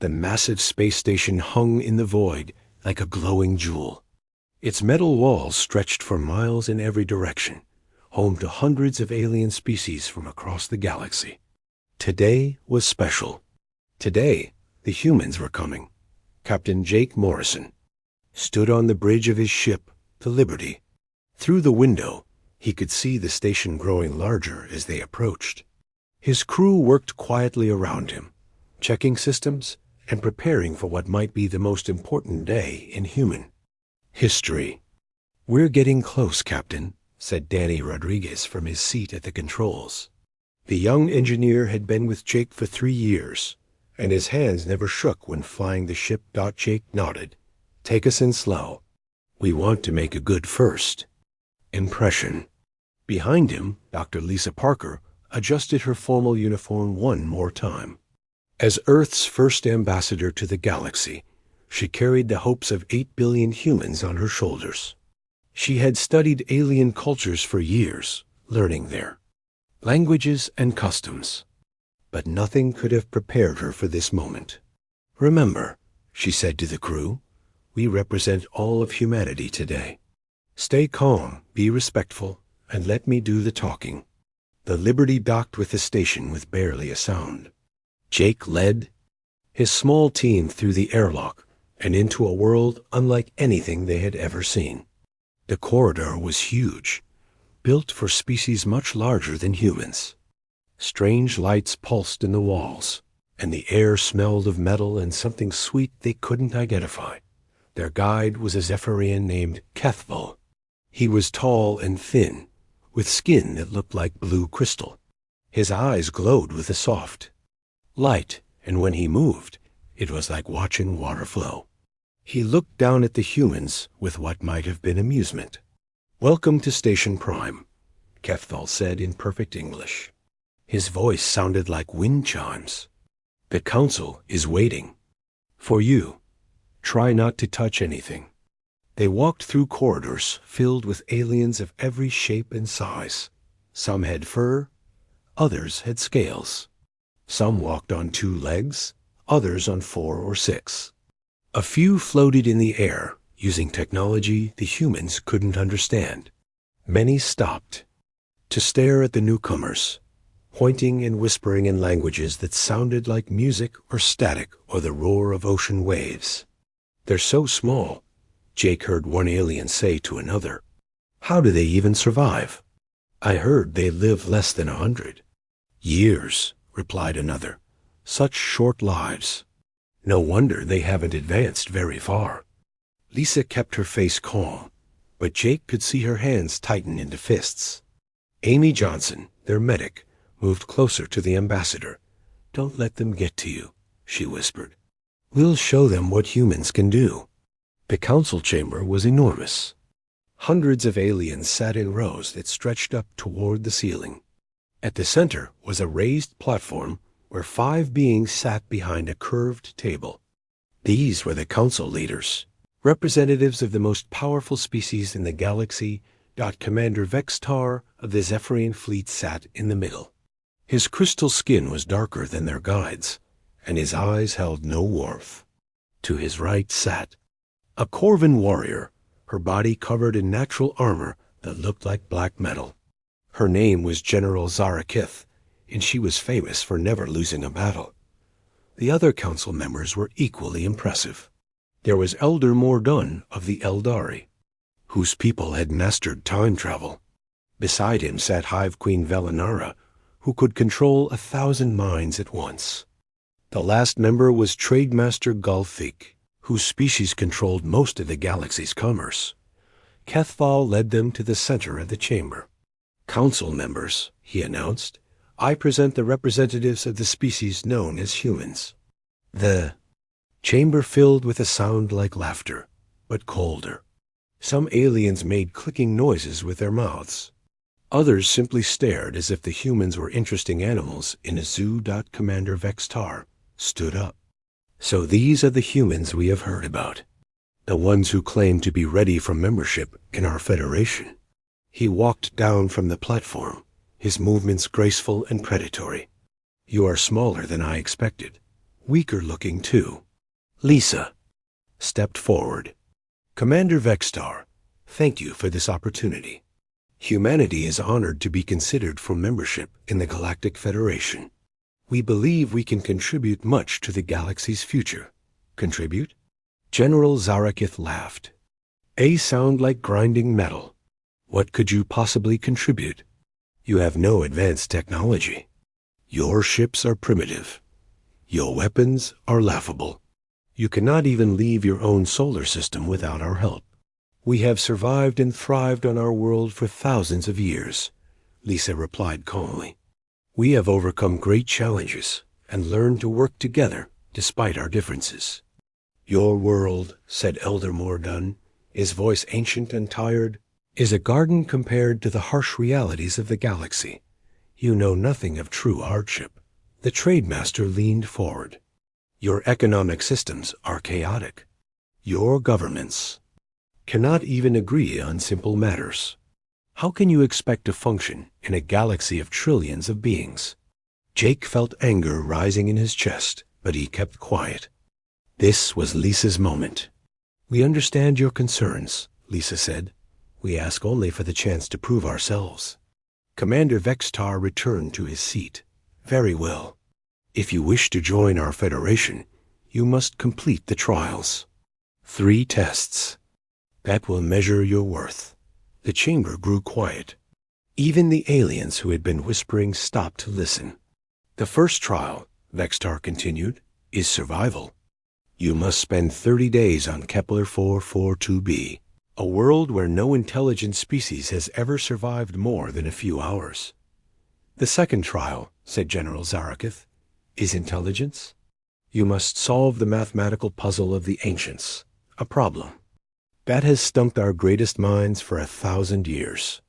The massive space station hung in the void like a glowing jewel. Its metal walls stretched for miles in every direction, home to hundreds of alien species from across the galaxy. Today was special. Today, the humans were coming. Captain Jake Morrison stood on the bridge of his ship, the Liberty. Through the window, he could see the station growing larger as they approached. His crew worked quietly around him, checking systems and preparing for what might be the most important day in human history. "We're getting close, Captain," said Danny Rodriguez from his seat at the controls. The young engineer had been with Jake for 3 years, and his hands never shook when flying the ship. Jake nodded. "Take us in slow. We want to make a good first impression." Behind him, Dr. Lisa Parker adjusted her formal uniform one more time. As Earth's first ambassador to the galaxy, she carried the hopes of 8 billion humans on her shoulders. She had studied alien cultures for years, learning their languages and customs. But nothing could have prepared her for this moment. "Remember," she said to the crew, "we represent all of humanity today. Stay calm, be respectful, and let me do the talking." The Liberty docked with the station with barely a sound. Jake led his small team through the airlock and into a world unlike anything they had ever seen. The corridor was huge, built for species much larger than humans. Strange lights pulsed in the walls, and the air smelled of metal and something sweet they couldn't identify. Their guide was a Zephyrian named Kethval. He was tall and thin, with skin that looked like blue crystal. His eyes glowed with a soft light, and when he moved, it was like watching water flow. He looked down at the humans with what might have been amusement. "Welcome to Station Prime," Kethval said in perfect English. His voice sounded like wind chimes. "The Council is waiting for you. Try not to touch anything." They walked through corridors filled with aliens of every shape and size. Some had fur, others had scales. Some walked on 2 legs, others on 4 or 6. A few floated in the air, using technology the humans couldn't understand. Many stopped to stare at the newcomers, pointing and whispering in languages that sounded like music or static or the roar of ocean waves. "They're so small," Jake heard one alien say to another. "How do they even survive? I heard they live less than 100. "Years," replied another. "Such short lives. No wonder they haven't advanced very far." Lisa kept her face calm, but Jake could see her hands tighten into fists. Amy Johnson, their medic, moved closer to the ambassador. "Don't let them get to you," she whispered. "We'll show them what humans can do." The council chamber was enormous. Hundreds of aliens sat in rows that stretched up toward the ceiling. At the center was a raised platform where 5 beings sat behind a curved table. These were the council leaders, representatives of the most powerful species in the galaxy. Commander Vextar of the Zephyrian fleet sat in the middle. His crystal skin was darker than their guides, and his eyes held no warmth. To his right sat a Corvan warrior, her body covered in natural armor that looked like black metal. Her name was General Zarakith, and she was famous for never losing a battle. The other council members were equally impressive. There was Elder Mordun of the Eldari, whose people had mastered time travel. Beside him sat Hive Queen Velinara, who could control 1,000 minds at once. The last member was Trademaster Gulfik, whose species controlled most of the galaxy's commerce. Kethval led them to the center of the chamber. "Council members," he announced, "I present the representatives of the species known as humans." The chamber filled with a sound like laughter, but colder. Some aliens made clicking noises with their mouths. Others simply stared as if the humans were interesting animals in a zoo. Commander Vextar stood up. "So these are the humans we have heard about, the ones who claim to be ready for membership in our federation." He walked down from the platform, his movements graceful and predatory. "You are smaller than I expected, weaker looking too. Lisa stepped forward. Commander Vextar, thank you for this opportunity. Humanity is honored to be considered for membership in the Galactic Federation. We believe we can contribute much to the galaxy's future. Contribute? General Zarakith laughed. A sound like grinding metal. What could you possibly contribute? You have no advanced technology. Your ships are primitive. Your weapons are laughable. You cannot even leave your own solar system without our help. We have survived and thrived on our world for thousands of years, Lisa replied calmly. We have overcome great challenges and learned to work together despite our differences. Your world, said Elder Mordan, his voice ancient and tired, is a garden compared to the harsh realities of the galaxy. You know nothing of true hardship. The Trademaster leaned forward. Your economic systems are chaotic. Your governments cannot even agree on simple matters. How can you expect to function in a galaxy of trillions of beings? Jake felt anger rising in his chest, but he kept quiet. This was Lisa's moment. We understand your concerns, Lisa said. We ask only for the chance to prove ourselves. Commander Vextar returned to his seat. Very well. If you wish to join our Federation, you must complete the trials. 3 tests. That will measure your worth. The chamber grew quiet. Even the aliens who had been whispering stopped to listen. The first trial, Vextar continued, is survival. You must spend 30 days on Kepler 442b, a world where no intelligent species has ever survived more than a few hours. The second trial, said General Zarakith, is intelligence. You must solve the mathematical puzzle of the ancients, a problem that has stumped our greatest minds for 1,000 years.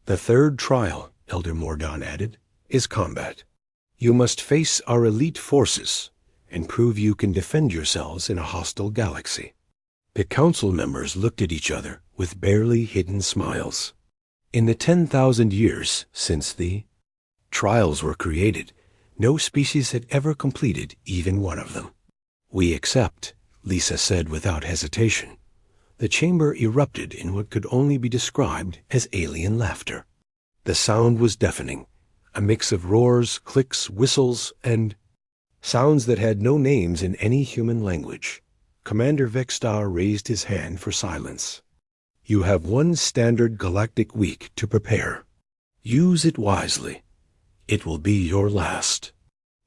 The third trial, Elder Mordan added, is combat. You must face our elite forces and prove you can defend yourselves in a hostile galaxy. The council members looked at each other with barely hidden smiles. In the 10,000 years since the trials were created, no species had ever completed even one of them. We accept, Lisa said without hesitation. The chamber erupted in what could only be described as alien laughter. The sound was deafening, a mix of roars, clicks, whistles, and sounds that had no names in any human language. Commander Vextar raised his hand for silence. You have 1 standard galactic week to prepare. Use it wisely. It will be your last.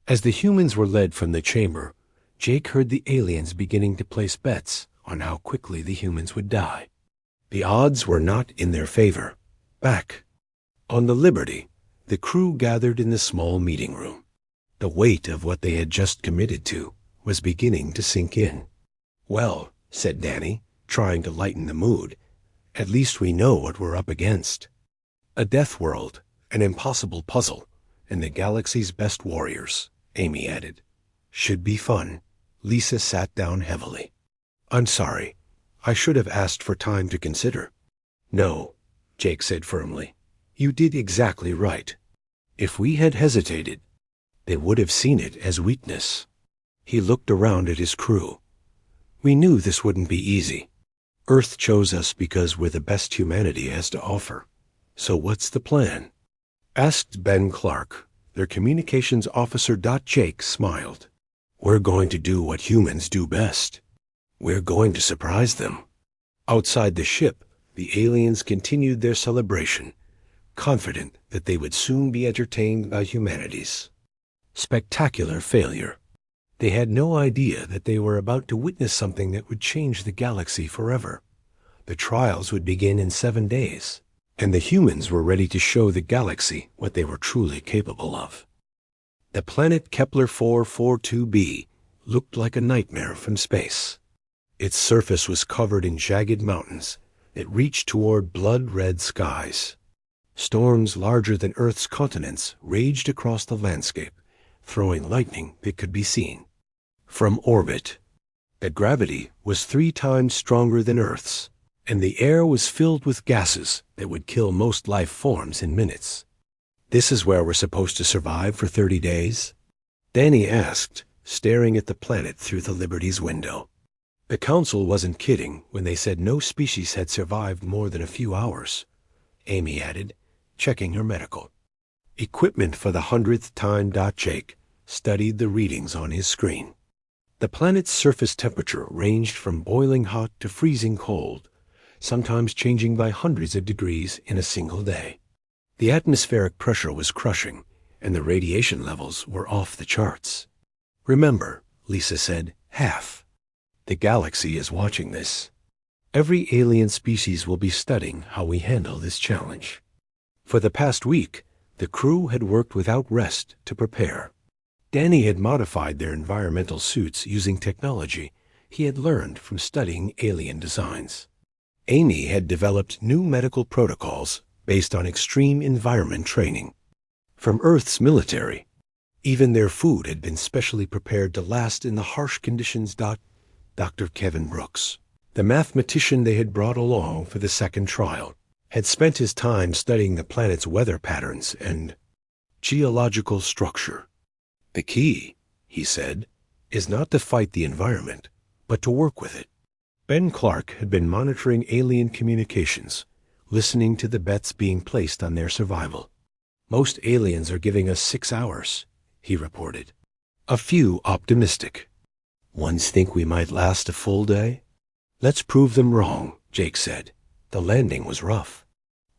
As the humans were led from the chamber, Jake heard the aliens beginning to place bets on how quickly the humans would die. The odds were not in their favor. Back on the Liberty, the crew gathered in the small meeting room. The weight of what they had just committed to was beginning to sink in. Well, said Danny, trying to lighten the mood, at least we know what we're up against. A death world, an impossible puzzle, and the galaxy's best warriors, Amy added. Should be fun. Lisa sat down heavily. I'm sorry. I should have asked for time to consider. No, Jake said firmly. You did exactly right. If we had hesitated, they would have seen it as weakness. He looked around at his crew. We knew this wouldn't be easy. Earth chose us because we're the best humanity has to offer. So what's the plan? Asked Ben Clark. Their communications officer. Jake smiled. We're going to do what humans do best. We're going to surprise them. Outside the ship, the aliens continued their celebration, confident that they would soon be entertained by humanity's spectacular failure. They had no idea that they were about to witness something that would change the galaxy forever. The trials would begin in 7 days, and the humans were ready to show the galaxy what they were truly capable of. The planet Kepler 442b looked like a nightmare from space. Its surface was covered in jagged mountains that reached toward blood-red skies. Storms larger than Earth's continents raged across the landscape, throwing lightning that could be seen from orbit. The gravity was 3 times stronger than Earth's, and the air was filled with gases that would kill most life forms in minutes. This is where we're supposed to survive for 30 days? Danny asked, staring at the planet through the Liberty's window. The council wasn't kidding when they said no species had survived more than a few hours, Amy added, checking her medical. Equipment for the 100th time. Jake studied the readings on his screen. The planet's surface temperature ranged from boiling hot to freezing cold, sometimes changing by hundreds of degrees in a single day. The atmospheric pressure was crushing, and the radiation levels were off the charts. Remember, Lisa said, half. The galaxy is watching this. Every alien species will be studying how we handle this challenge. For the past week, the crew had worked without rest to prepare. Danny had modified their environmental suits using technology he had learned from studying alien designs. Amy had developed new medical protocols based on extreme environment training. From Earth's military, even their food had been specially prepared to last in the harsh conditions. Dr. Kevin Brooks, the mathematician they had brought along for the second trial, had spent his time studying the planet's weather patterns and geological structure. The key, he said, is not to fight the environment, but to work with it. Ben Clark had been monitoring alien communications, listening to the bets being placed on their survival. Most aliens are giving us 6 hours, he reported. A few optimistic. Ones think we might last a full day? Let's prove them wrong, Jake said. The landing was rough.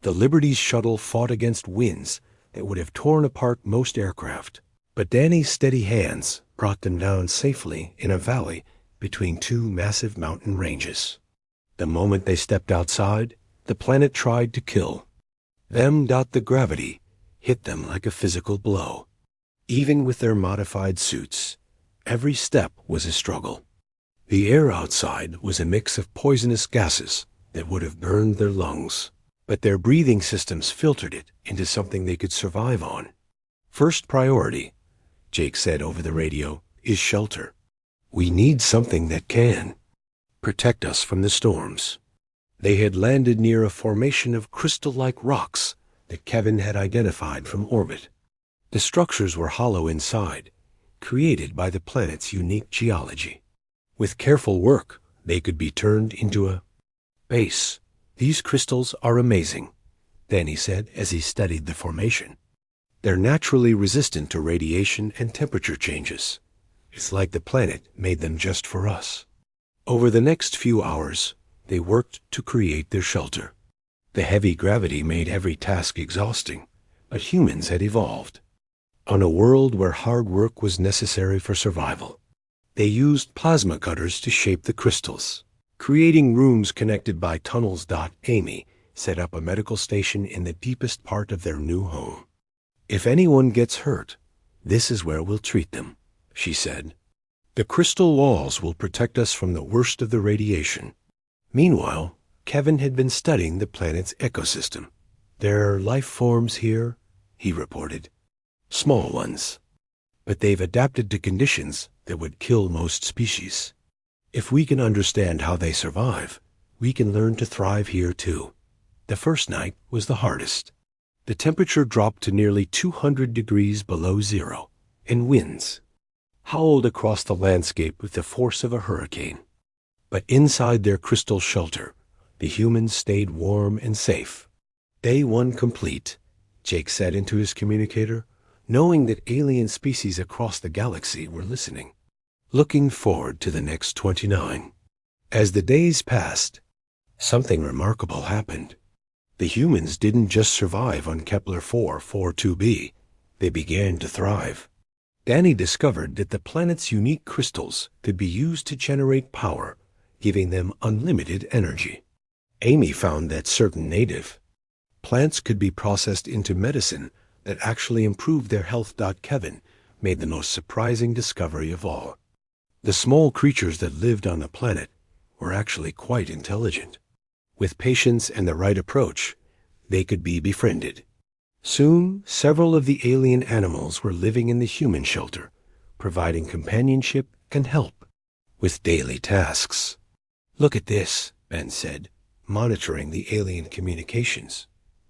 The Liberty's shuttle fought against winds that would have torn apart most aircraft. But Danny's steady hands brought them down safely in a valley between two massive mountain ranges. The moment they stepped outside, the planet tried to kill them. The gravity hit them like a physical blow. Even with their modified suits, every step was a struggle. The air outside was a mix of poisonous gases that would have burned their lungs, but their breathing systems filtered it into something they could survive on. First priority, Jake said over the radio, is shelter. We need something that can protect us from the storms. They had landed near a formation of crystal-like rocks that Kevin had identified from orbit. The structures were hollow inside, created by the planet's unique geology. With careful work, they could be turned into a base. These crystals are amazing, Danny said as he studied the formation. They're naturally resistant to radiation and temperature changes. It's like the planet made them just for us. Over the next few hours, they worked to create their shelter. The heavy gravity made every task exhausting, but humans had evolved. On a world where hard work was necessary for survival, they used plasma cutters to shape the crystals, creating rooms connected by tunnels. Amy set up a medical station in the deepest part of their new home. If anyone gets hurt, this is where we'll treat them, she said. The crystal walls will protect us from the worst of the radiation. Meanwhile, Kevin had been studying the planet's ecosystem. There are life forms here, he reported. Small ones. But they've adapted to conditions that would kill most species. If we can understand how they survive, we can learn to thrive here too. The first night was the hardest. The temperature dropped to nearly 200 degrees below zero, and winds howled across the landscape with the force of a hurricane. But inside their crystal shelter, the humans stayed warm and safe. Day 1 complete, Jake said into his communicator, knowing that alien species across the galaxy were listening. Looking forward to the next 29. As the days passed, something remarkable happened. The humans didn't just survive on Kepler 442b, they began to thrive. Danny discovered that the planet's unique crystals could be used to generate power, giving them unlimited energy. Amy found that certain native plants could be processed into medicine that actually improved their health. Kevin made the most surprising discovery of all. The small creatures that lived on the planet were actually quite intelligent. With patience and the right approach, they could be befriended. Soon, several of the alien animals were living in the human shelter, providing companionship and help with daily tasks. Look at this, Ben said, monitoring the alien communications.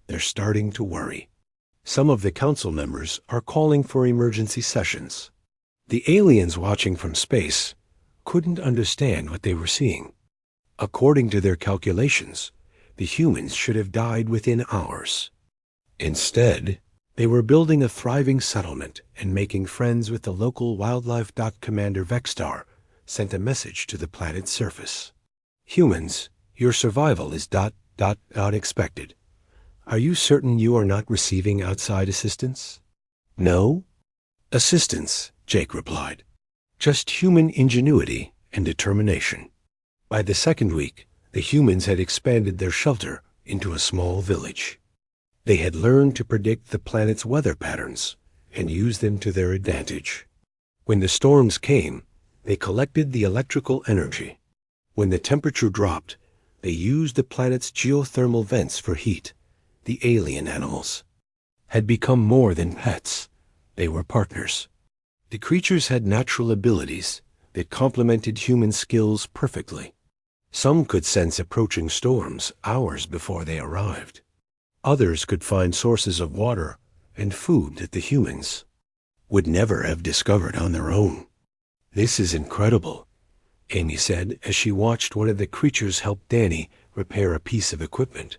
They're starting to worry. Some of the council members are calling for emergency sessions. The aliens watching from space couldn't understand what they were seeing. According to their calculations, the humans should have died within hours. Instead, they were building a thriving settlement and making friends with the local wildlife. Commander Vexstar sent a message to the planet's surface. Humans, your survival is ... expected. Are you certain you are not receiving outside assistance? No? Assistance, Jake replied. Just human ingenuity and determination. By the second week, the humans had expanded their shelter into a small village. They had learned to predict the planet's weather patterns and use them to their advantage. When the storms came, they collected the electrical energy. When the temperature dropped, they used the planet's geothermal vents for heat. The alien animals had become more than pets. They were partners. The creatures had natural abilities that complemented human skills perfectly. Some could sense approaching storms hours before they arrived. Others could find sources of water and food that the humans would never have discovered on their own. This is incredible, Amy said as she watched one of the creatures help Danny repair a piece of equipment.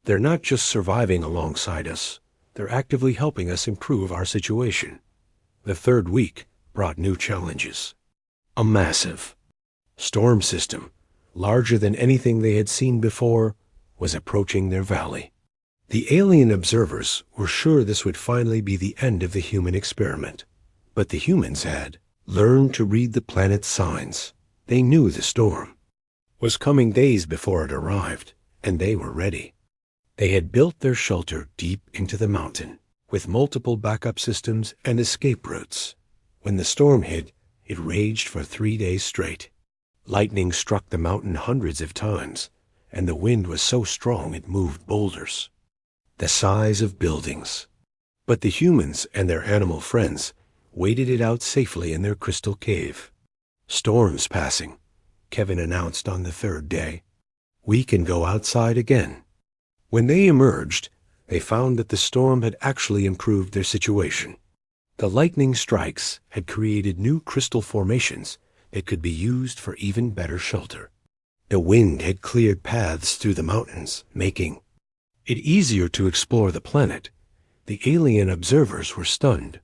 They're not just surviving alongside us, they're actively helping us improve our situation. The third week brought new challenges. A massive storm system, larger than anything they had seen before, was approaching their valley. The alien observers were sure this would finally be the end of the human experiment. But the humans had learned to read the planet's signs. They knew the storm was coming days before it arrived, and they were ready. They had built their shelter deep into the mountain, with multiple backup systems and escape routes. When the storm hit, it raged for 3 days straight. Lightning struck the mountain hundreds of times, and the wind was so strong it moved boulders the size of buildings. But the humans and their animal friends waited it out safely in their crystal cave. Storms passing, Kevin announced on the third day. We can go outside again. When they emerged, they found that the storm had actually improved their situation. The lightning strikes had created new crystal formations that could be used for even better shelter. The wind had cleared paths through the mountains, making it easier to explore the planet. The alien observers were stunned.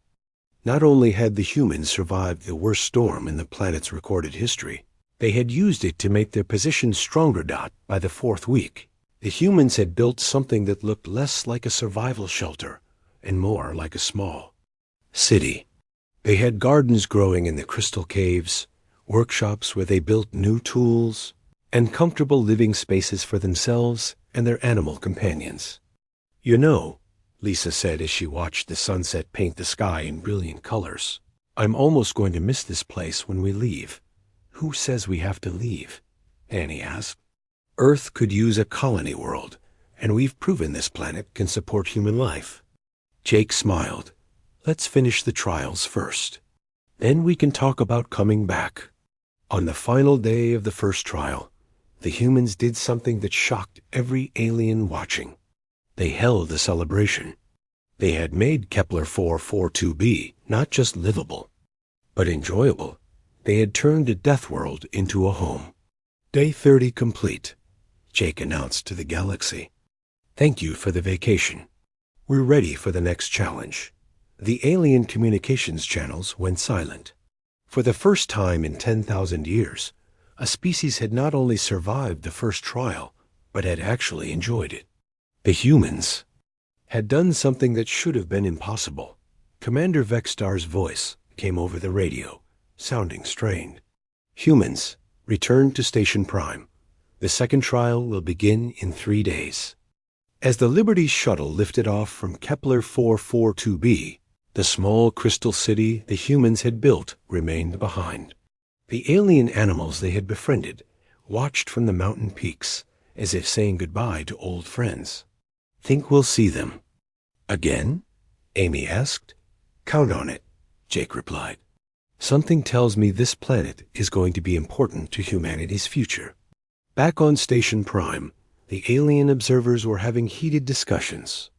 Not only had the humans survived the worst storm in the planet's recorded history, they had used it to make their position stronger. By the fourth week, the humans had built something that looked less like a survival shelter and more like a small city. They had gardens growing in the crystal caves, workshops where they built new tools, and comfortable living spaces for themselves and their animal companions. You know, Lisa said as she watched the sunset paint the sky in brilliant colors, I'm almost going to miss this place when we leave. Who says we have to leave? Annie asked. Earth could use a colony world, and we've proven this planet can support human life. Jake smiled. Let's finish the trials first. Then we can talk about coming back. On the final day of the first trial, the humans did something that shocked every alien watching. They held a celebration. They had made Kepler 442b not just livable, but enjoyable. They had turned a death world into a home. Day 30 complete, Jake announced to the galaxy. Thank you for the vacation. We're ready for the next challenge. The alien communications channels went silent. For the first time in 10,000 years, a species had not only survived the first trial, but had actually enjoyed it. The humans had done something that should have been impossible. Commander Vexstar's voice came over the radio, sounding strained. Humans, return to Station Prime. The second trial will begin in 3 days. As the Liberty shuttle lifted off from Kepler 442b, the small crystal city the humans had built remained behind. The alien animals they had befriended watched from the mountain peaks, as if saying goodbye to old friends. Think we'll see them again? Amy asked. Count on it, Jake replied. Something tells me this planet is going to be important to humanity's future. Back on Station Prime, the alien observers were having heated discussions.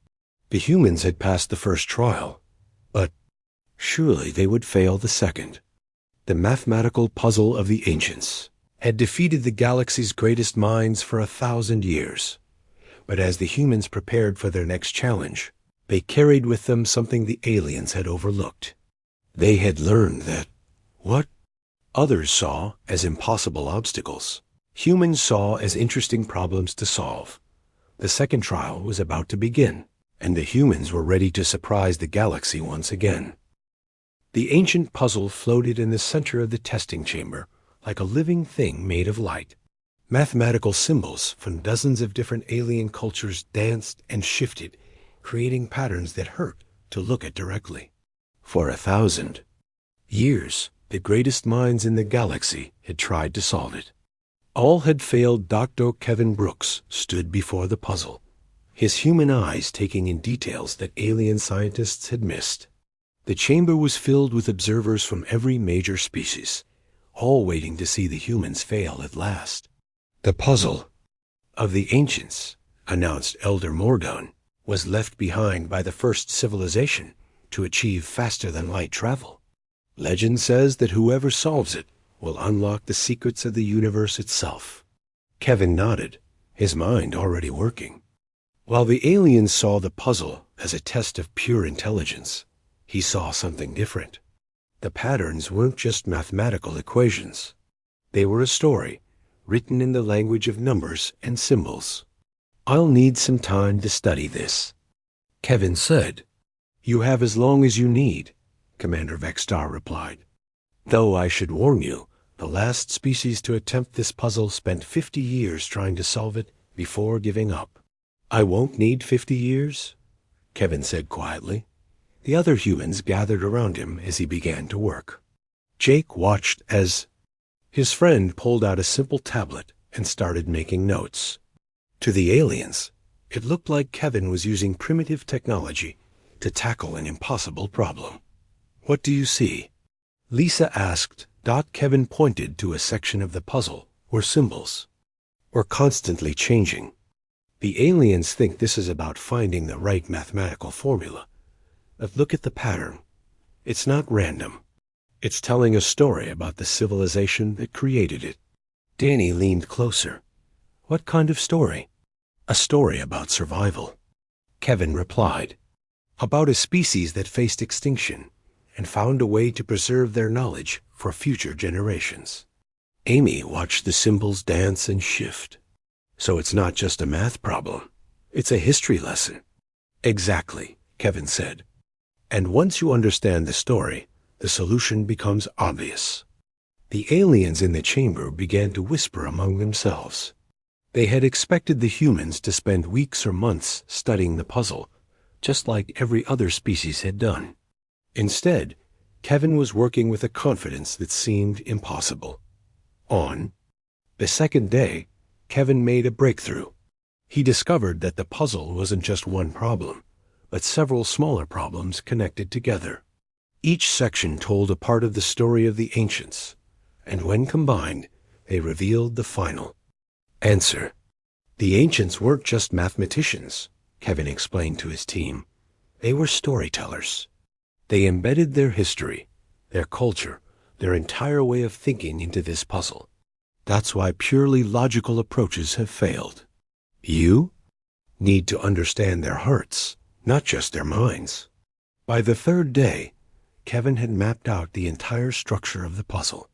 The humans had passed the first trial, but Surely they would fail the second. The mathematical puzzle of the ancients had defeated the galaxy's greatest minds for 1,000 years. But as the humans prepared for their next challenge, they carried with them something the aliens had overlooked. They had learned that what others saw as impossible obstacles, humans saw as interesting problems to solve. The second trial was about to begin, and the humans were ready to surprise the galaxy once again. The ancient puzzle floated in the center of the testing chamber like a living thing made of light. Mathematical symbols from dozens of different alien cultures danced and shifted, creating patterns that hurt to look at directly. For 1,000 years, the greatest minds in the galaxy had tried to solve it. All had failed. Dr. Kevin Brooks stood before the puzzle, his human eyes taking in details that alien scientists had missed. The chamber was filled with observers from every major species, all waiting to see the humans fail at last. The puzzle of the ancients, announced Elder Morgan, was left behind by the first civilization to achieve faster-than-light travel. Legend says that whoever solves it will unlock the secrets of the universe itself. Kevin nodded, his mind already working. While the aliens saw the puzzle as a test of pure intelligence, he saw something different. The patterns weren't just mathematical equations. They were a story, written in the language of numbers and symbols. "I'll need some time to study this," Kevin said. "You have as long as you need," Commander Vextar replied. "Though I should warn you, the last species to attempt this puzzle spent 50 years trying to solve it before giving up." "I won't need 50 years," Kevin said quietly. The other humans gathered around him as he began to work. Jake watched as his friend pulled out a simple tablet and started making notes. To the aliens, it looked like Kevin was using primitive technology to tackle an impossible problem. "What do you see?" Lisa asked. Kevin pointed to a section of the puzzle where symbols were constantly changing. "The aliens think this is about finding the right mathematical formula. But look at the pattern. It's not random. It's telling a story about the civilization that created it." Danny leaned closer. "What kind of story?" "A story about survival," Kevin replied. "About a species that faced extinction and found a way to preserve their knowledge for future generations." Amy watched the symbols dance and shift. "So it's not just a math problem. It's a history lesson." "Exactly," Kevin said. "And once you understand the story, the solution becomes obvious." The aliens in the chamber began to whisper among themselves. They had expected the humans to spend weeks or months studying the puzzle, just like every other species had done. Instead, Kevin was working with a confidence that seemed impossible. On the second day, Kevin made a breakthrough. He discovered that the puzzle wasn't just one problem, but several smaller problems connected together. Each section told a part of the story of the ancients, and when combined, they revealed the final answer. The ancients weren't just mathematicians, Kevin explained to his team. They were storytellers. They embedded their history, their culture, their entire way of thinking into this puzzle. That's why purely logical approaches have failed. You need to understand their hearts, not just their minds. By the third day, Kevin had mapped out the entire structure of the puzzle.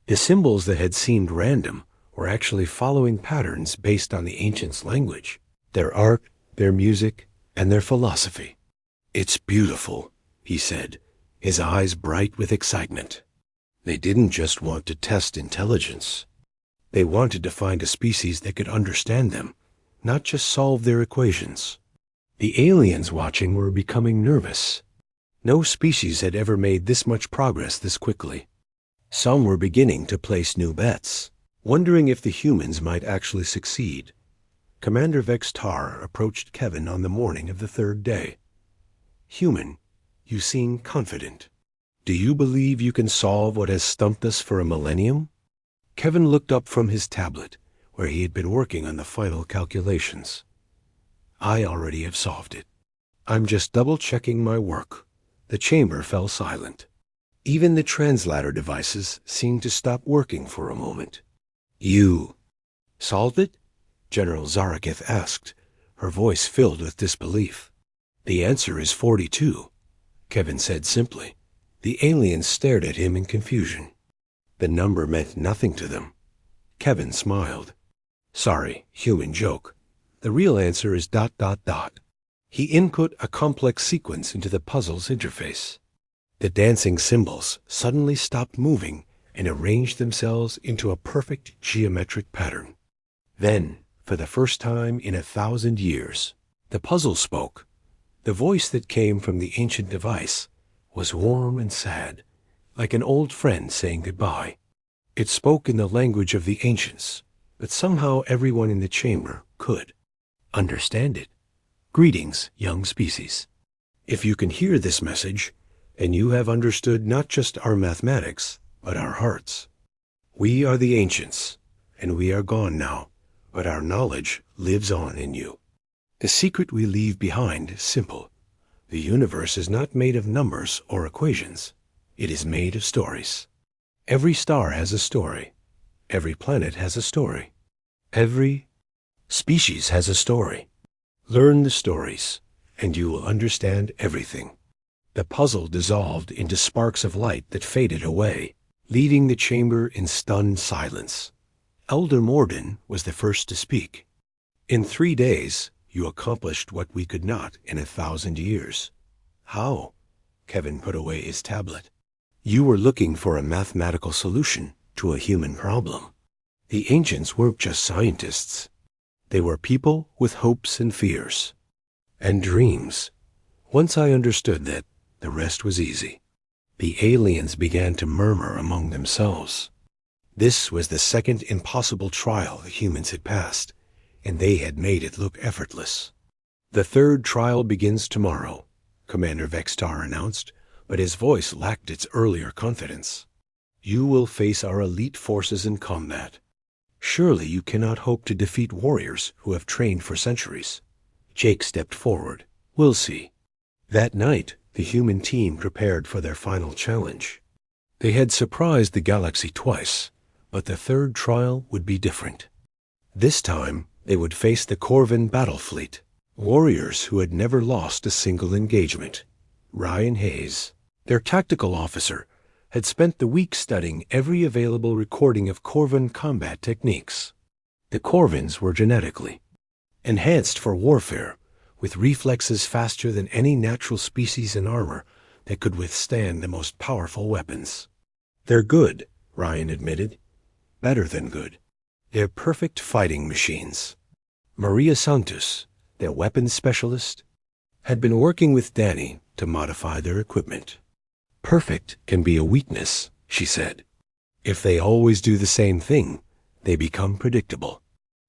The symbols that had seemed random were actually following patterns based on the ancients' language, their art, their music, and their philosophy. "It's beautiful," he said, his eyes bright with excitement. They didn't just want to test intelligence. They wanted to find a species that could understand them, not just solve their equations. The aliens watching were becoming nervous. No species had ever made this much progress this quickly. Some were beginning to place new bets, wondering if the humans might actually succeed. Commander Vextar approached Kevin on the morning of the third day. "Human, you seem confident. Do you believe you can solve what has stumped us for a millennium?" Kevin looked up from his tablet, where he had been working on the final calculations. "I already have solved it. I'm just double-checking my work. The chamber fell silent. Even the translator devices seemed to stop working for a moment. "You solved it?" General Zarakith asked, her voice filled with disbelief. "The answer is 42, Kevin said simply. The aliens stared at him in confusion. The number meant nothing to them. Kevin smiled. "Sorry, human joke. The real answer is ... He input a complex sequence into the puzzle's interface. The dancing symbols suddenly stopped moving and arranged themselves into a perfect geometric pattern. Then, for the first time in 1,000 years, the puzzle spoke. The voice that came from the ancient device was warm and sad, like an old friend saying goodbye. It spoke in the language of the ancients, but somehow everyone in the chamber could understand it. "Greetings, young species. If you can hear this message, and you have understood not just our mathematics, but our hearts. We are the ancients, and we are gone now, but our knowledge lives on in you. The secret we leave behind is simple. The universe is not made of numbers or equations. It is made of stories. Every star has a story. Every planet has a story. Every species has a story. Learn the stories, and you will understand everything." The puzzle dissolved into sparks of light that faded away, leaving the chamber in stunned silence. Elder Morden was the first to speak. "In 3 days, you accomplished what we could not in 1,000 years. How?" Kevin put away his tablet. "You were looking for a mathematical solution to a human problem. The ancients weren't just scientists. They were people with hopes and fears. And dreams. Once I understood that, the rest was easy." The aliens began to murmur among themselves. This was the second impossible trial the humans had passed, and they had made it look effortless. "The third trial begins tomorrow," Commander Vextar announced, but his voice lacked its earlier confidence. "You will face our elite forces in combat. Surely you cannot hope to defeat warriors who have trained for centuries." Jake stepped forward. "We'll see." That night, the human team prepared for their final challenge. They had surprised the galaxy twice, but the third trial would be different. This time, they would face the Corvin battle fleet, warriors who had never lost a single engagement. Ryan Hayes, their tactical officer, had spent the week studying every available recording of Corvin combat techniques. The Corvins were genetically enhanced for warfare, with reflexes faster than any natural species in armor that could withstand the most powerful weapons. "They're good," Ryan admitted. "Better than good. They're perfect fighting machines." Maria Santos, their weapons specialist, had been working with Danny to modify their equipment. "Perfect can be a weakness," she said. "If they always do the same thing, they become predictable."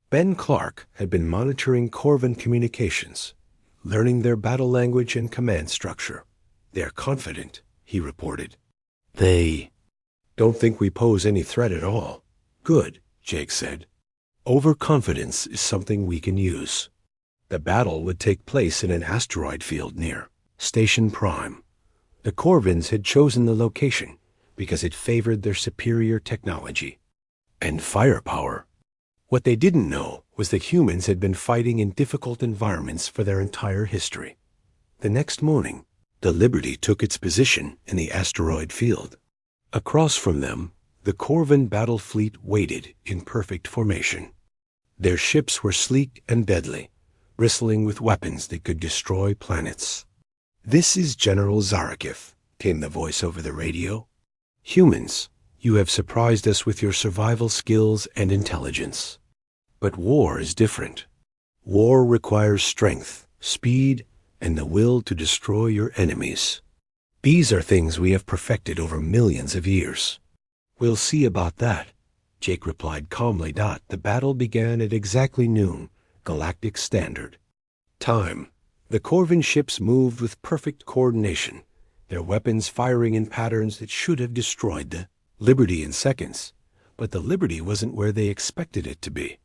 Ben Clark had been monitoring Corvin communications, learning their battle language and command structure. "They're confident," he reported. "They don't think we pose any threat at all." "Good," Jake said. "Overconfidence is something we can use." The battle would take place in an asteroid field near Station Prime. The Corvins had chosen the location because it favored their superior technology and firepower. What they didn't know was that humans had been fighting in difficult environments for their entire history. The next morning, the Liberty took its position in the asteroid field. Across from them, the Corvin battle fleet waited in perfect formation. Their ships were sleek and deadly, bristling with weapons that could destroy planets. "This is General Zarakith," came the voice over the radio. "Humans, you have surprised us with your survival skills and intelligence. But war is different. War requires strength, speed, and the will to destroy your enemies. These are things we have perfected over millions of years." "We'll see about that," Jake replied calmly. The battle began at exactly noon, Galactic Standard Time. The Corvin ships moved with perfect coordination, their weapons firing in patterns that should have destroyed the Liberty in seconds. But the Liberty wasn't where they expected it to be.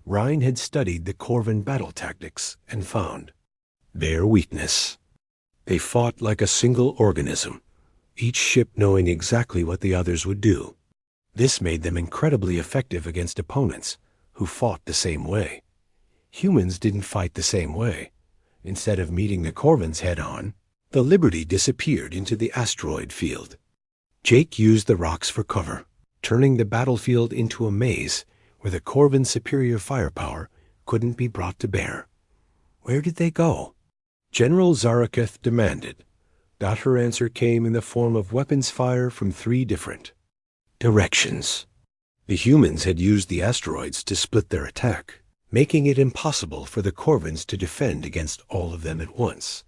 Ryan had studied the Corvin battle tactics and found their weakness. They fought like a single organism, each ship knowing exactly what the others would do. This made them incredibly effective against opponents who fought the same way. Humans didn't fight the same way. Instead of meeting the Corvins head-on, the Liberty disappeared into the asteroid field. Jake used the rocks for cover, turning the battlefield into a maze where the Corvin's superior firepower couldn't be brought to bear. Where did they go? General Zaraketh demanded. That her answer came in the form of weapons fire from 3 different directions. The humans had used the asteroids to split their attack, making it impossible for the Corvins to defend against all of them at once.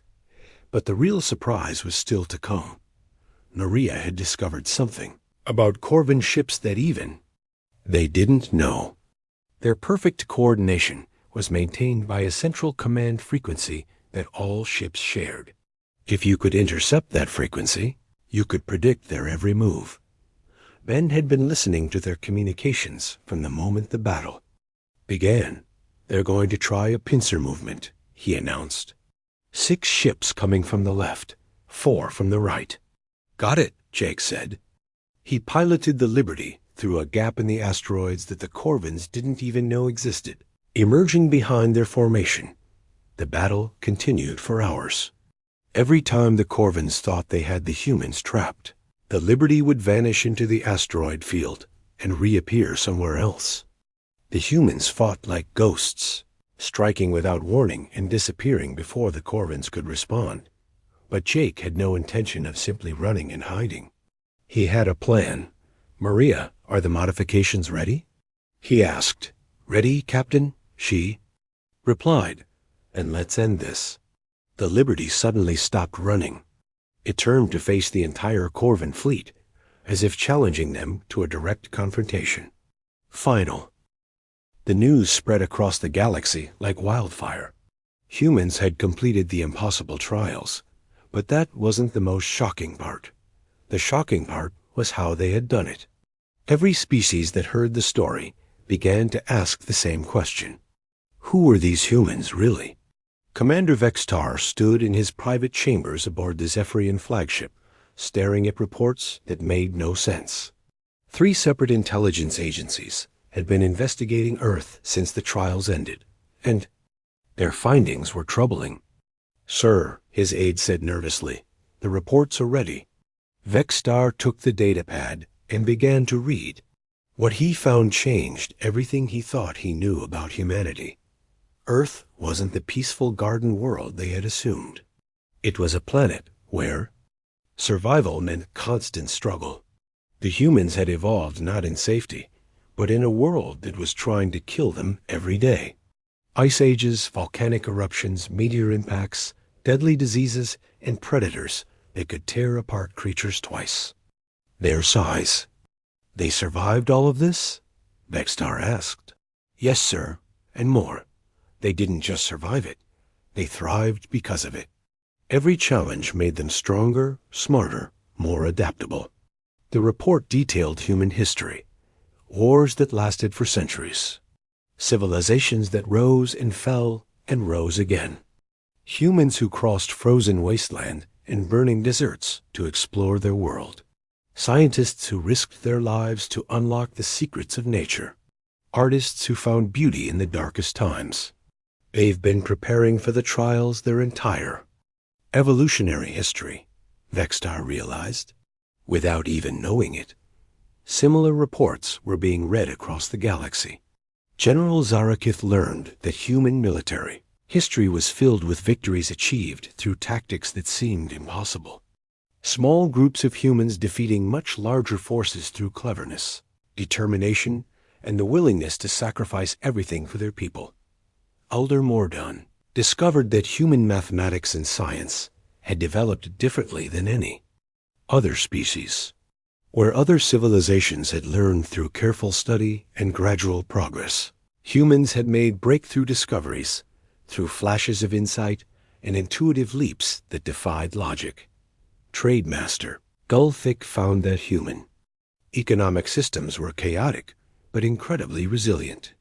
But the real surprise was still to come. Naria had discovered something about Corvin ships that even they didn't know. Their perfect coordination was maintained by a central command frequency that all ships shared. If you could intercept that frequency, you could predict their every move. Ben had been listening to their communications from the moment the battle began. They're going to try a pincer movement, he announced. 6 ships coming from the left, 4 from the right. Got it, Jake said. He piloted the Liberty through a gap in the asteroids that the Corvins didn't even know existed. Emerging behind their formation, the battle continued for hours. Every time the Corvins thought they had the humans trapped, the Liberty would vanish into the asteroid field and reappear somewhere else. The humans fought like ghosts, striking without warning and disappearing before the Corvins could respond. But Jake had no intention of simply running and hiding. He had a plan. Maria, are the modifications ready? He asked. Ready, Captain? She replied. And let's end this. The Liberty suddenly stopped running. It turned to face the entire Corvin fleet, as if challenging them to a direct confrontation. Final. The news spread across the galaxy like wildfire. Humans had completed the impossible trials, but that wasn't the most shocking part. The shocking part was how they had done it. Every species that heard the story began to ask the same question. Who were these humans, really? Commander Vextar stood in his private chambers aboard the Zephyrian flagship, staring at reports that made no sense. 3 separate intelligence agencies had been investigating Earth since the trials ended, and their findings were troubling. Sir, his aide said nervously, the reports are ready. Vextar took the datapad and began to read. What he found changed everything he thought he knew about humanity. Earth wasn't the peaceful garden world they had assumed. It was a planet where survival meant constant struggle. The humans had evolved not in safety, but in a world that was trying to kill them every day. Ice ages, volcanic eruptions, meteor impacts, deadly diseases, and predators that could tear apart creatures twice their size. They survived all of this? Vextar asked. Yes, sir, and more. They didn't just survive it. They thrived because of it. Every challenge made them stronger, smarter, more adaptable. The report detailed human history. Wars that lasted for centuries. Civilizations that rose and fell and rose again. Humans who crossed frozen wasteland and burning deserts to explore their world. Scientists who risked their lives to unlock the secrets of nature. Artists who found beauty in the darkest times. They've been preparing for the trials their entire evolutionary history, Vextar realized, without even knowing it. Similar reports were being read across the galaxy. General Zaraketh learned that human military history was filled with victories achieved through tactics that seemed impossible. Small groups of humans defeating much larger forces through cleverness, determination, and the willingness to sacrifice everything for their people. Alder Mordon discovered that human mathematics and science had developed differently than any other species. Where other civilizations had learned through careful study and gradual progress, humans had made breakthrough discoveries through flashes of insight and intuitive leaps that defied logic. Trademaster Gulthik found that human economic systems were chaotic but incredibly resilient.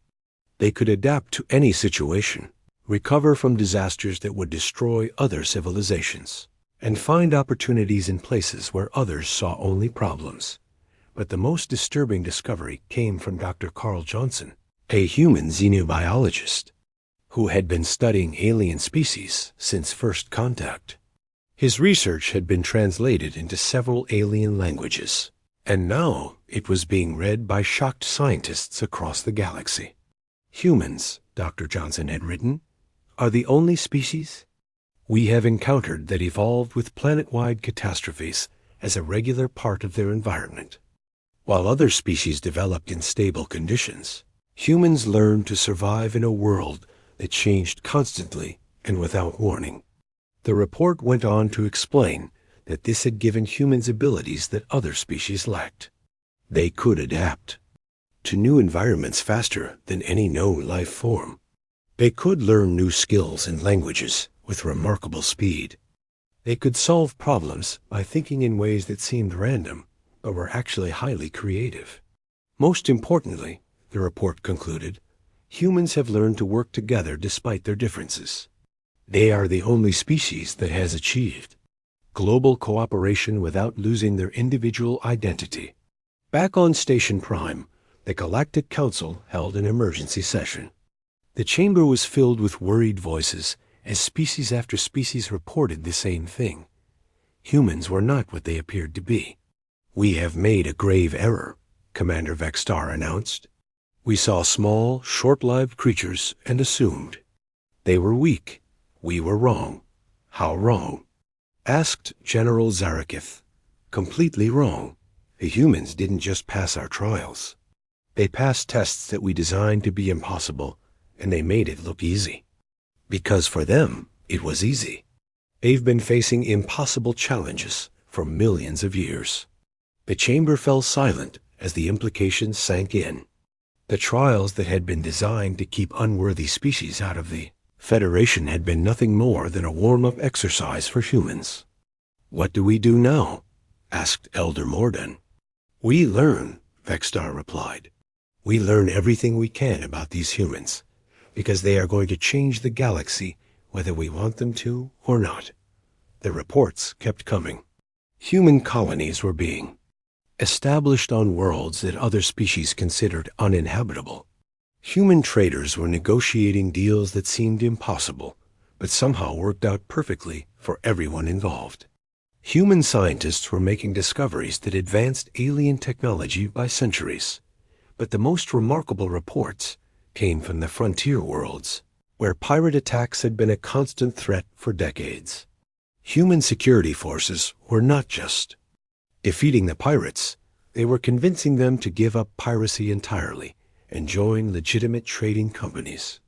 They could adapt to any situation, recover from disasters that would destroy other civilizations. and find opportunities in places where others saw only problems. But the most disturbing discovery came from Dr. Carl Johnson, a human xenobiologist, who had been studying alien species since first contact. His research had been translated into several alien languages, and now it was being read by shocked scientists across the galaxy. Humans, Dr. Johnson had written, are the only species we have encountered that evolved with planet-wide catastrophes as a regular part of their environment. While other species developed in stable conditions, humans learned to survive in a world that changed constantly and without warning. The report went on to explain that this had given humans abilities that other species lacked. They could adapt to new environments faster than any known life form. They could learn new skills and languages with remarkable speed. They could solve problems by thinking in ways that seemed random, but were actually highly creative. Most importantly, the report concluded, humans have learned to work together despite their differences. They are the only species that has achieved global cooperation without losing their individual identity. Back on Station Prime, the Galactic Council held an emergency session. The chamber was filled with worried voices as species after species reported the same thing. Humans were not what they appeared to be. "We have made a grave error," Commander Vextar announced. "We saw small, short-lived creatures and assumed they were weak. We were wrong." "How wrong?" asked General Zarakith. "Completely wrong. The humans didn't just pass our trials. They passed tests that we designed to be impossible, and they made it look easy. Because for them, it was easy. They've been facing impossible challenges for millions of years." The chamber fell silent as the implications sank in. The trials that had been designed to keep unworthy species out of the Federation had been nothing more than a warm-up exercise for humans. "What do we do now?" asked Elder Morden. "We learn," Vextar replied. "We learn everything we can about these humans, because they are going to change the galaxy whether we want them to or not." The reports kept coming. Human colonies were being established on worlds that other species considered uninhabitable. Human traders were negotiating deals that seemed impossible, but somehow worked out perfectly for everyone involved. Human scientists were making discoveries that advanced alien technology by centuries, but the most remarkable reports came from the frontier worlds, where pirate attacks had been a constant threat for decades. Human security forces were not just defeating the pirates, they were convincing them to give up piracy entirely and join legitimate trading companies.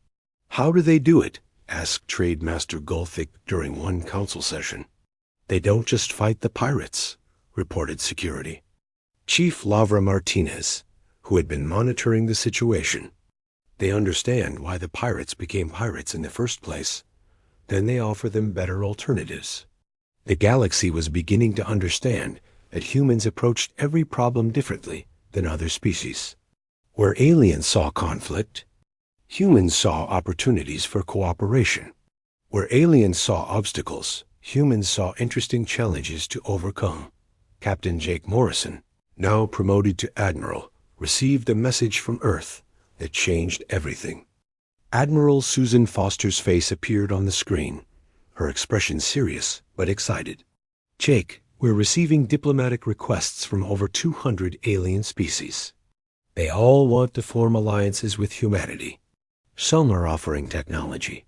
"How do they do it?" asked Trade Master Gulthick during one council session. "They don't just fight the pirates," reported security. Chief Lavra Martinez, who had been monitoring the situation, "They understand why the pirates became pirates in the first place. Then they offer them better alternatives." The galaxy was beginning to understand that humans approached every problem differently than other species. Where aliens saw conflict, humans saw opportunities for cooperation. Where aliens saw obstacles, humans saw interesting challenges to overcome. Captain Jake Morrison, now promoted to Admiral, received a message from Earth that changed everything. Admiral Susan Foster's face appeared on the screen, her expression serious but excited. "Jake, we're receiving diplomatic requests from over 200 alien species. They all want to form alliances with humanity. Some are offering technology.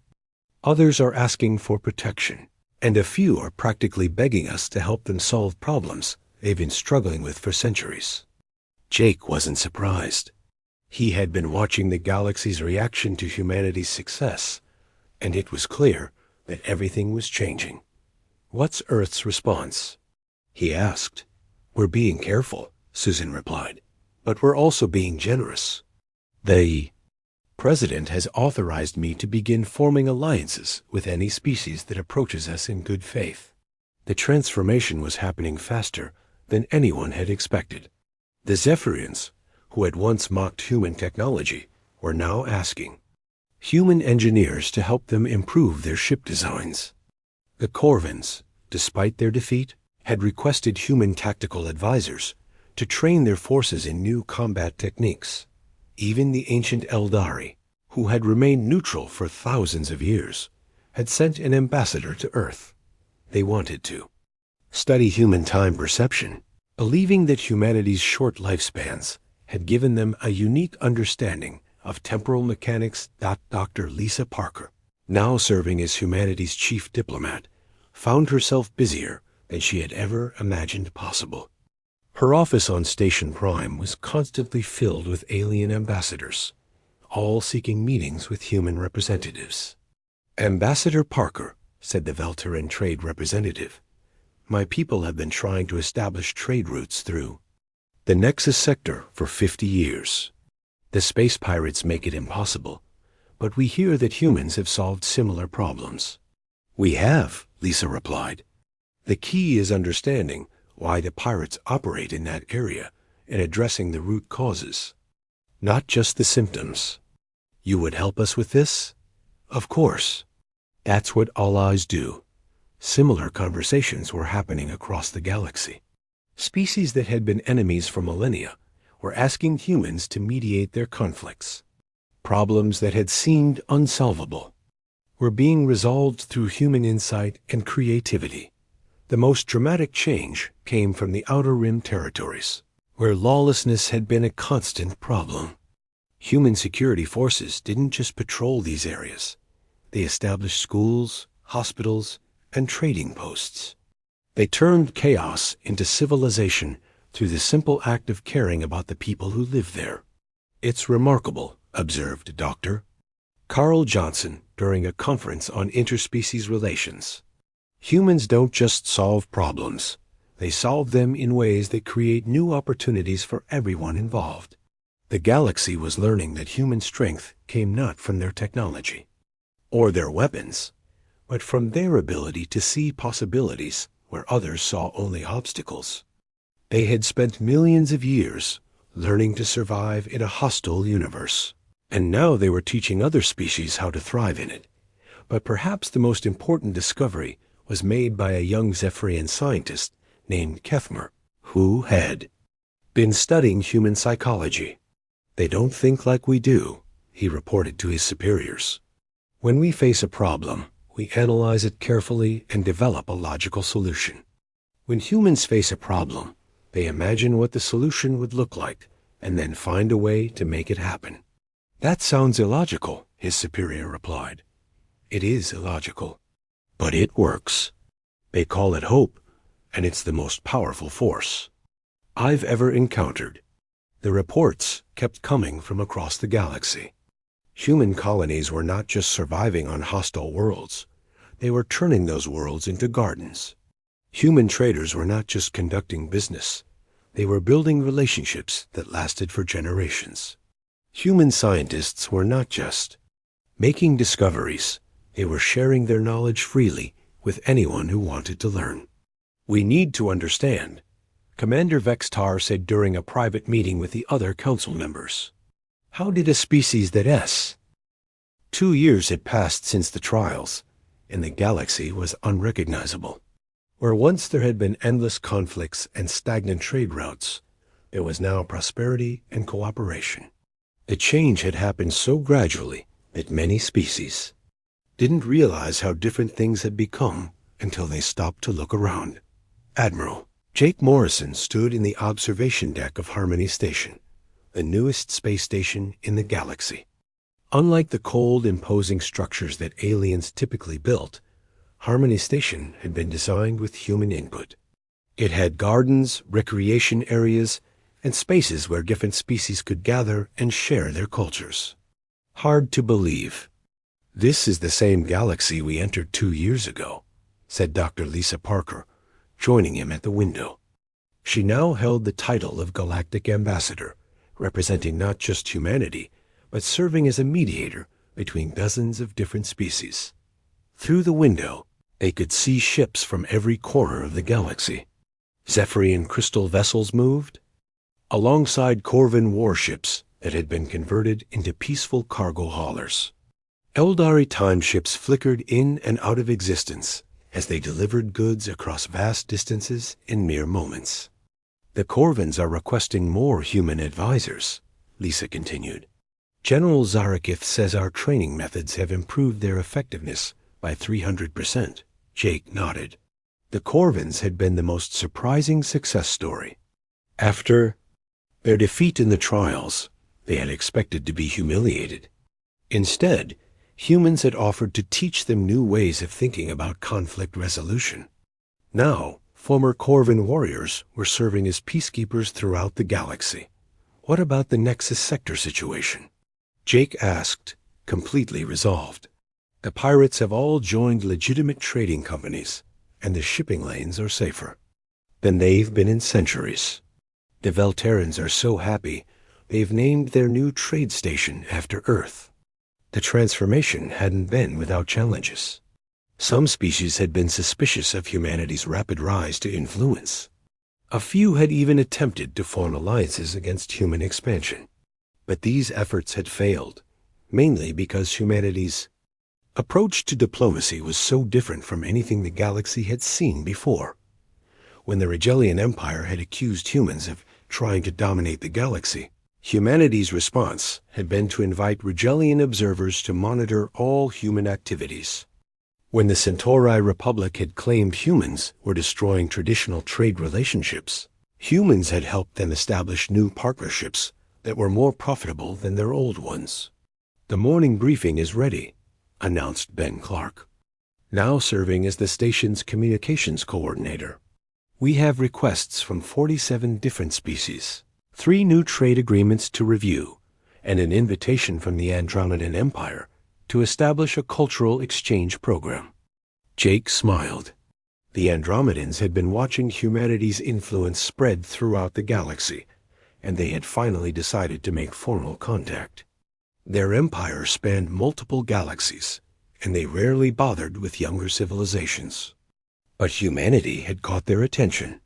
Others are asking for protection. And a few are practically begging us to help them solve problems they've been struggling with for centuries." Jake wasn't surprised. He had been watching the galaxy's reaction to humanity's success, and it was clear that everything was changing. "What's Earth's response?" he asked. "We're being careful," Susan replied, "but we're also being generous. The President has authorized me to begin forming alliances with any species that approaches us in good faith." The transformation was happening faster than anyone had expected. The Zephyrians, who had once mocked human technology, were now asking human engineers to help them improve their ship designs. The Corvins, despite their defeat, had requested human tactical advisors to train their forces in new combat techniques. Even the ancient Eldari, who had remained neutral for thousands of years, had sent an ambassador to Earth. They wanted to study human time perception, believing that humanity's short lifespans had given them a unique understanding of temporal mechanics. Dr. Lisa Parker, now serving as humanity's chief diplomat, found herself busier than she had ever imagined possible. Her office on Station Prime was constantly filled with alien ambassadors, all seeking meetings with human representatives. "Ambassador Parker," said the Velteran trade representative, "my people have been trying to establish trade routes through the Nexus sector for 50 years. The space pirates make it impossible, but we hear that humans have solved similar problems." "We have," Lisa replied. "The key is understanding why the pirates operate in that area and addressing the root causes, not just the symptoms." "You would help us with this?" "Of course. That's what all eyes do." Similar conversations were happening across the galaxy. Species that had been enemies for millennia were asking humans to mediate their conflicts. Problems that had seemed unsolvable were being resolved through human insight and creativity. The most dramatic change came from the Outer Rim territories, where lawlessness had been a constant problem. Human security forces didn't just patrol these areas. They established schools, hospitals, and trading posts. They turned chaos into civilization through the simple act of caring about the people who live there. "It's remarkable," observed Dr. Carl Johnson during a conference on interspecies relations. "Humans don't just solve problems. They solve them in ways that create new opportunities for everyone involved." The galaxy was learning that human strength came not from their technology or their weapons, but from their ability to see possibilities where others saw only obstacles. They had spent millions of years learning to survive in a hostile universe, and now they were teaching other species how to thrive in it. But perhaps the most important discovery was made by a young Zephyrian scientist named Kethmer, who had been studying human psychology. "They don't think like we do," he reported to his superiors. "When we face a problem, we analyze it carefully and develop a logical solution. When humans face a problem, they imagine what the solution would look like and then find a way to make it happen." "That sounds illogical," his superior replied. "It is illogical, but it works. They call it hope, and it's the most powerful force I've ever encountered." The reports kept coming from across the galaxy. Human colonies were not just surviving on hostile worlds. They were turning those worlds into gardens. Human traders were not just conducting business. They were building relationships that lasted for generations. Human scientists were not just making discoveries. They were sharing their knowledge freely with anyone who wanted to learn. "We need to understand," Commander Vextar said during a private meeting with the other council members. "How did a species that 2 years had passed since the trials, and the galaxy was unrecognizable. Where once there had been endless conflicts and stagnant trade routes, there was now prosperity and cooperation. The change had happened so gradually that many species didn't realize how different things had become until they stopped to look around." Admiral Jake Morrison stood in the observation deck of Harmony Station, the newest space station in the galaxy. Unlike the cold, imposing structures that aliens typically built, Harmony Station had been designed with human input. It had gardens, recreation areas, and spaces where different species could gather and share their cultures. "Hard to believe. This is the same galaxy we entered 2 years ago," said Dr. Lisa Parker, joining him at the window. She now held the title of Galactic Ambassador, representing not just humanity, but serving as a mediator between dozens of different species. Through the window, they could see ships from every corner of the galaxy. Zephyrian crystal vessels moved alongside Corvin warships that had been converted into peaceful cargo haulers. Eldari time ships flickered in and out of existence as they delivered goods across vast distances in mere moments. The Corvins are requesting more human advisors, Lisa continued. General Zarakith says our training methods have improved their effectiveness by 300%. Jake nodded. The Corvins had been the most surprising success story. After their defeat in the trials, they had expected to be humiliated. Instead, humans had offered to teach them new ways of thinking about conflict resolution. Now, former Corvin warriors were serving as peacekeepers throughout the galaxy. What about the Nexus sector situation? Jake asked, completely resolved. The pirates have all joined legitimate trading companies, and the shipping lanes are safer than they've been in centuries. The Velterrans are so happy, they've named their new trade station after Earth. The transformation hadn't been without challenges. Some species had been suspicious of humanity's rapid rise to influence. A few had even attempted to form alliances against human expansion. But these efforts had failed, mainly because humanity's approach to diplomacy was so different from anything the galaxy had seen before. When the Regellian Empire had accused humans of trying to dominate the galaxy, humanity's response had been to invite Regellian observers to monitor all human activities. When the Centauri Republic had claimed humans were destroying traditional trade relationships, humans had helped them establish new partnerships that were more profitable than their old ones. The morning briefing is ready, announced Ben Clark, now serving as the station's communications coordinator. We have requests from 47 different species, 3 new trade agreements to review, and an invitation from the Andromedan Empire to establish a cultural exchange program. Jake smiled. The Andromedans had been watching humanity's influence spread throughout the galaxy, and they had finally decided to make formal contact. Their empire spanned multiple galaxies, and they rarely bothered with younger civilizations. But humanity had caught their attention.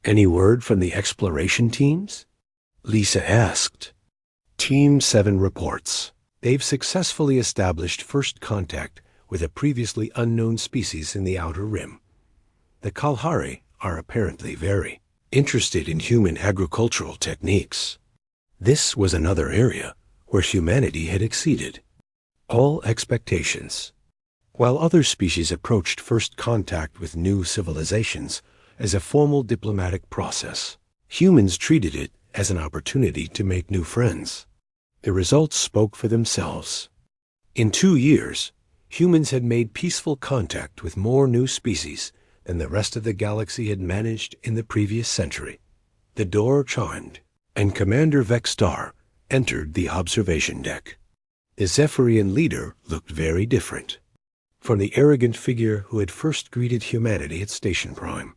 Any word from the exploration teams? Lisa asked. Team 7 reports. They've successfully established first contact with a previously unknown species in the Outer Rim. The Kalahari are apparently very interested in human agricultural techniques. This was another area where humanity had exceeded all expectations. While other species approached first contact with new civilizations as a formal diplomatic process, humans treated it as an opportunity to make new friends. The results spoke for themselves. In 2 years, humans had made peaceful contact with more new species than the rest of the galaxy had managed in the previous century. The door chimed, and Commander Vextar entered the observation deck. The Zephyrian leader looked very different from the arrogant figure who had first greeted humanity at Station Prime.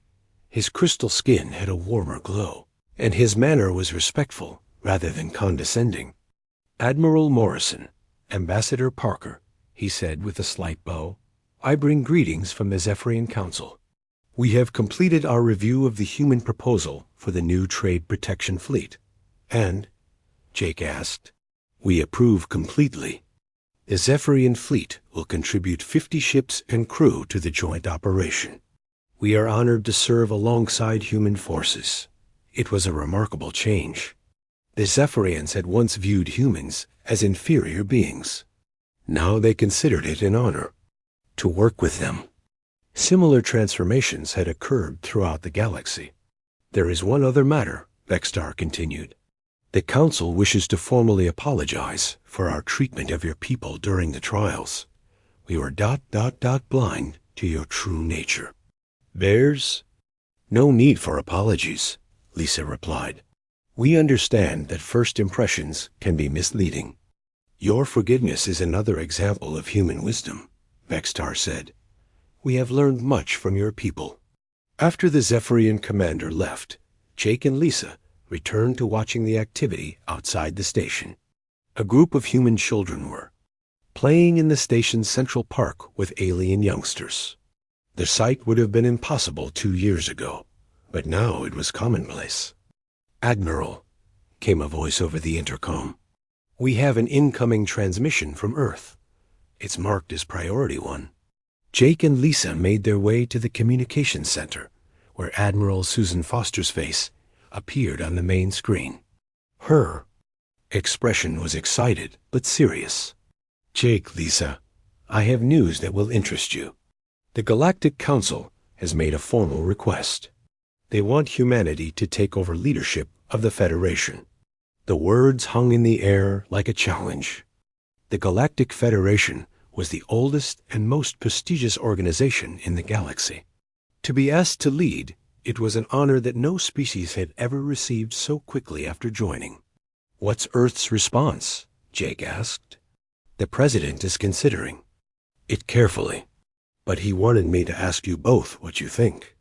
His crystal skin had a warmer glow, and his manner was respectful rather than condescending. Admiral Morrison, Ambassador Parker, he said with a slight bow, I bring greetings from the Zephyrian Council. We have completed our review of the human proposal for the new trade protection fleet. And, Jake asked, we approve completely. The Zephyrian fleet will contribute 50 ships and crew to the joint operation. We are honored to serve alongside human forces. It was a remarkable change. The Zephyrians had once viewed humans as inferior beings. Now they considered it an honor to work with them. Similar transformations had occurred throughout the galaxy. There is one other matter, Vextar continued. The Council wishes to formally apologize for our treatment of your people during the trials. We were blind to your true nature. There's no need for apologies, Lisa replied. We understand that first impressions can be misleading. Your forgiveness is another example of human wisdom, Vextar said. We have learned much from your people. After the Zephyrian commander left, Jake and Lisa returned to watching the activity outside the station. A group of human children were playing in the station's central park with alien youngsters. The sight would have been impossible 2 years ago, but now it was commonplace. Admiral, came a voice over the intercom. We have an incoming transmission from Earth. It's marked as Priority 1. Jake and Lisa made their way to the communications center, where Admiral Susan Foster's face appeared on the main screen. Her expression was excited but serious. "Jake, Lisa, I have news that will interest you. The Galactic Council has made a formal request. They want humanity to take over leadership of the Federation." The words hung in the air like a challenge. The Galactic Federation was the oldest and most prestigious organization in the galaxy. To be asked to lead, it was an honor that no species had ever received so quickly after joining. "What's Earth's response?" Jake asked. "The President is considering it carefully, but he wanted me to ask you both what you think.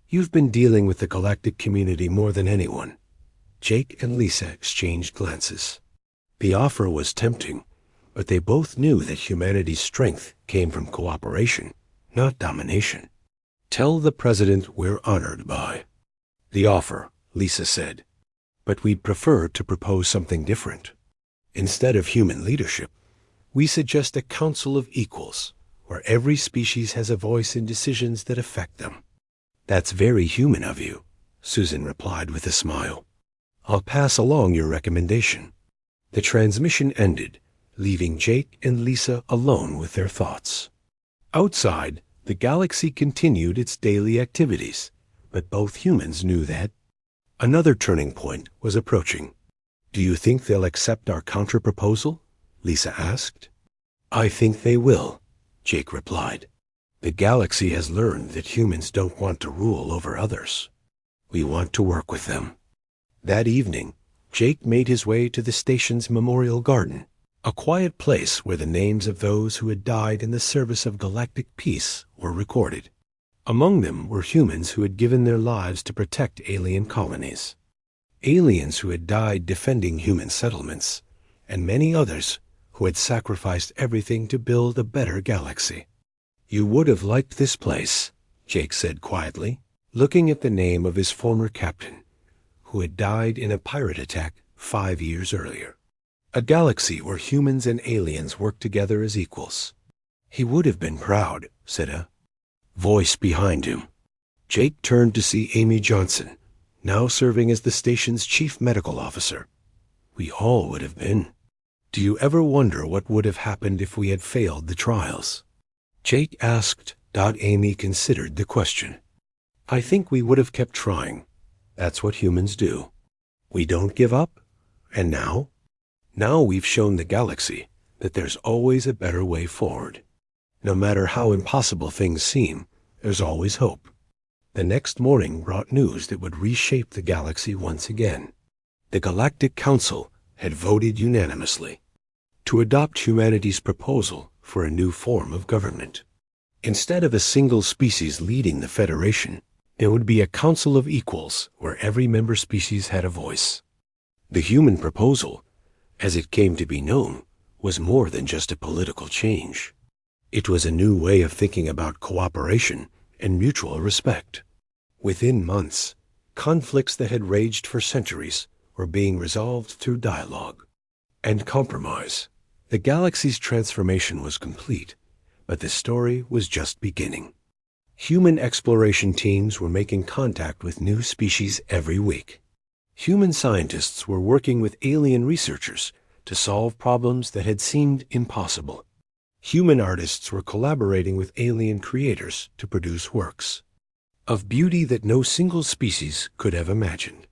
You've been dealing with the galactic community more than anyone." Jake and Lisa exchanged glances. The offer was tempting, but they both knew that humanity's strength came from cooperation, not domination. "Tell the President we're honored by the offer," Lisa said, "but we'd prefer to propose something different. Instead of human leadership, we suggest a council of equals, where every species has a voice in decisions that affect them." "That's very human of you," Susan replied with a smile. "I'll pass along your recommendation." The transmission ended, leaving Jake and Lisa alone with their thoughts. Outside, the galaxy continued its daily activities, but both humans knew that another turning point was approaching. "Do you think they'll accept our counterproposal?" Lisa asked. "I think they will," Jake replied. "The galaxy has learned that humans don't want to rule over others. We want to work with them." That evening, Jake made his way to the station's memorial garden, a quiet place where the names of those who had died in the service of galactic peace were recorded. Among them were humans who had given their lives to protect alien colonies, aliens who had died defending human settlements, and many others who had sacrificed everything to build a better galaxy. "You would have liked this place," Jake said quietly, looking at the name of his former captain, who had died in a pirate attack 5 years earlier. A galaxy where humans and aliens worked together as equals. "He would have been proud," said a voice behind him. Jake turned to see Amy Johnson, now serving as the station's chief medical officer. "We all would have been. Do you ever wonder what would have happened if we had failed the trials?" Jake asked. Amy considered the question. "I think we would have kept trying. That's what humans do. We don't give up. And now we've shown the galaxy that there's always a better way forward. No matter how impossible things seem, there's always hope." The next morning brought news that would reshape the galaxy once again. The Galactic Council had voted unanimously to adopt humanity's proposal for a new form of government. Instead of a single species leading the Federation, there would be a council of equals where every member species had a voice. The human proposal, as it came to be known, was more than just a political change. It was a new way of thinking about cooperation and mutual respect. Within months, conflicts that had raged for centuries were being resolved through dialogue and compromise. The galaxy's transformation was complete, but the story was just beginning. Human exploration teams were making contact with new species every week. Human scientists were working with alien researchers to solve problems that had seemed impossible. Human artists were collaborating with alien creators to produce works of beauty that no single species could have imagined.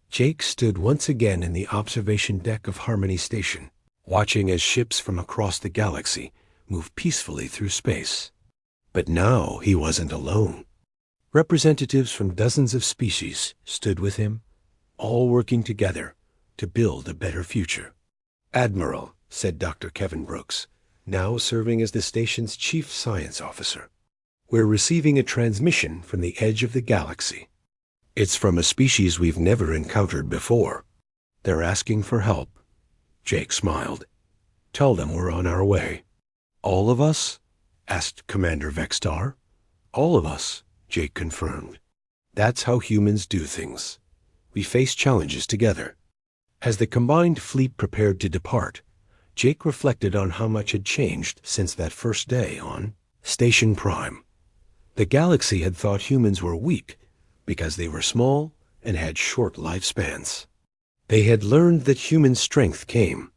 Jake stood once again in the observation deck of Harmony Station, watching as ships from across the galaxy moved peacefully through space. But now he wasn't alone. Representatives from dozens of species stood with him, all working together to build a better future. "Admiral," said Dr. Kevin Brooks, now serving as the station's chief science officer, "we're receiving a transmission from the edge of the galaxy. It's from a species we've never encountered before. They're asking for help." Jake smiled. "Tell them we're on our way." "All of us?" asked Commander Vextar. "All of us," Jake confirmed. "That's how humans do things. We face challenges together." As the combined fleet prepared to depart, Jake reflected on how much had changed since that first day on Station Prime. The galaxy had thought humans were weak because they were small and had short lifespans. They had learned that human strength came